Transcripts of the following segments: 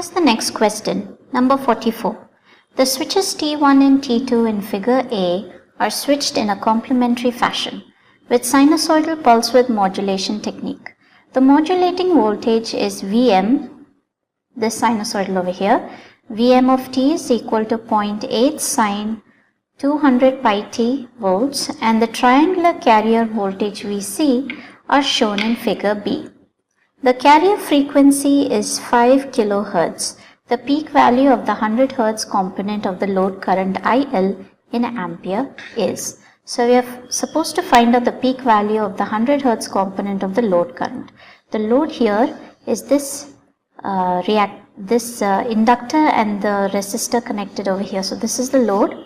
Here's the next question, number 44. The switches T1 and T2 in figure A are switched in a complementary fashion with sinusoidal pulse width modulation technique. The modulating voltage is Vm, this sinusoidal over here. Vm of t is equal to 0.8 sine 200 pi t volts, and the triangular carrier voltage Vc are shown in figure B. The carrier frequency is 5 kHz. The peak value of the 100 Hz component of the load current IL in ampere is. So we are supposed to find out the peak value of the 100 Hz component of the load current. The load here is this inductor and the resistor connected over here. So this is the load,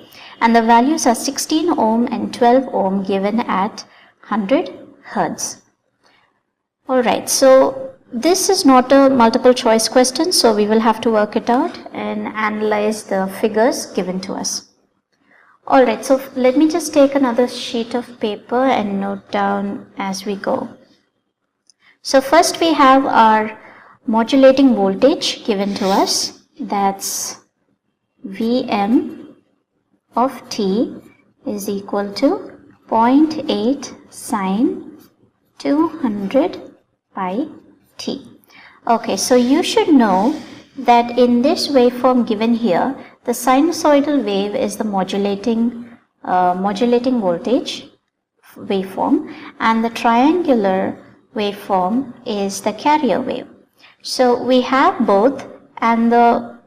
and the values are 16 ohm and 12 ohm given at 100 Hz. Alright, so this is not a multiple choice question, so we will have to work it out and analyze the figures given to us. Alright, so let me just take another sheet of paper and note down as we go. So first we have our modulating voltage given to us, that's Vm of t is equal to 0.8 sine 200 pi t. Okay, so you should know that in this waveform given here, the sinusoidal wave is the modulating voltage waveform, and the triangular waveform is the carrier wave. So we have both, and the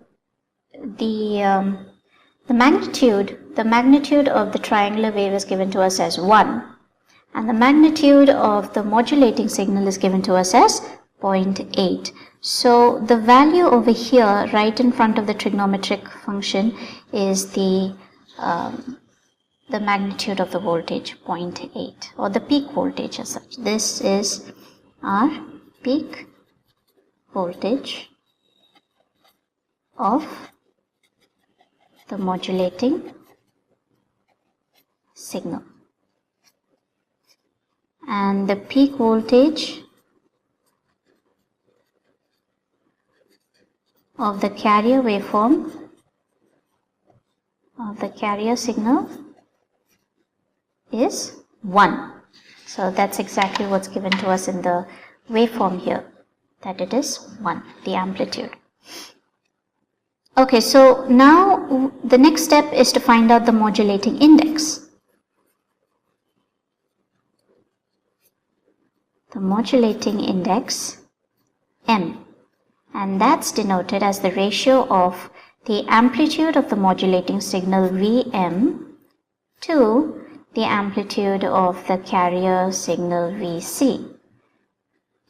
magnitude of the triangular wave is given to us as 1, and the magnitude of the modulating signal is given to us as 0.8. So the value over here right in front of the trigonometric function is the magnitude of the voltage, 0.8, or the peak voltage as such. This is our peak voltage of the modulating signal, and the peak voltage of the carrier waveform of the carrier signal is 1. So that's exactly what's given to us in the waveform here, that it is 1, the amplitude. Okay, so now the next step is to find out the modulating index. The modulating index M, and that's denoted as the ratio of the amplitude of the modulating signal Vm to the amplitude of the carrier signal Vc.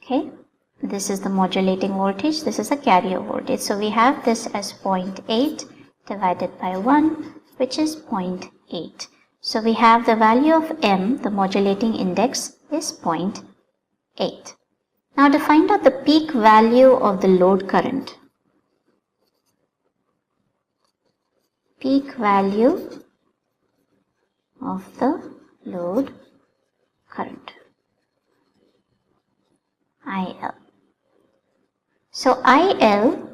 Okay, this is the modulating voltage, this is the carrier voltage. So we have this as 0.8 divided by 1, which is 0.8. So we have the value of M, the modulating index, is 0.8. Now to find out the peak value of the load current, peak value of the load current, IL. So IL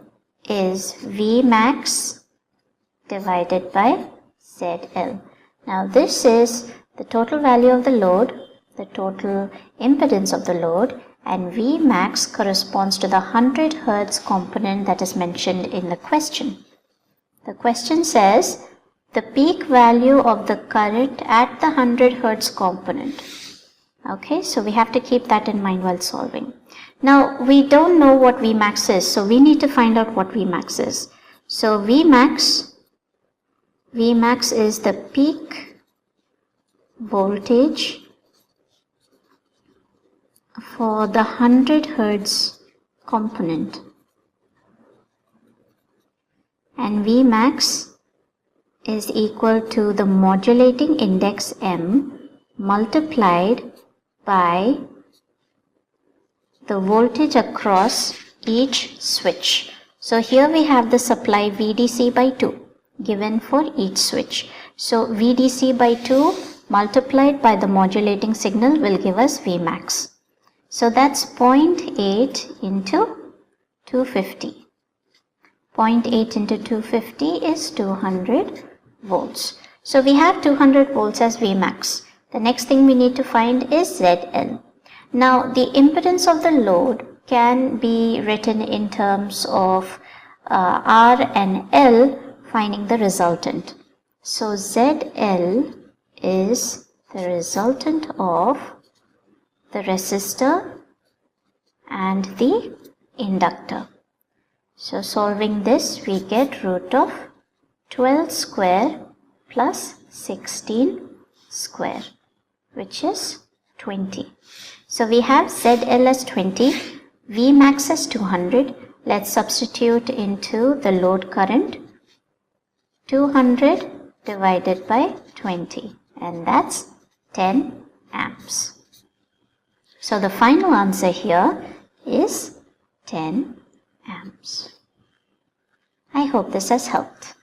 is Vmax divided by ZL. Now this is the total value of the load, the total impedance of the load, and Vmax corresponds to the 100 Hz component that is mentioned in the question. The question says the peak value of the current at the 100 Hz component. Okay, so we have to keep that in mind while solving. Now we don't know what Vmax is, so we need to find out what Vmax is. So Vmax is the peak voltage for the 100 Hz component, and Vmax is equal to the modulating index M multiplied by the voltage across each switch. So here we have the supply VDC by 2 given for each switch. So VDC by 2 multiplied by the modulating signal will give us Vmax. So that's 0.8 into 250. 0.8 into 250 is 200 volts. So we have 200 volts as Vmax. The next thing we need to find is ZL. Now the impedance of the load can be written in terms of R and L, finding the resultant. So ZL is the resultant of the resistor and the inductor. So solving this, we get root of 12 square plus 16 square, which is 20. So we have ZL as 20, Vmax as 200. Let's substitute into the load current. 200 divided by 20, and that's 10 amps. So the final answer here is 10 amps. I hope this has helped.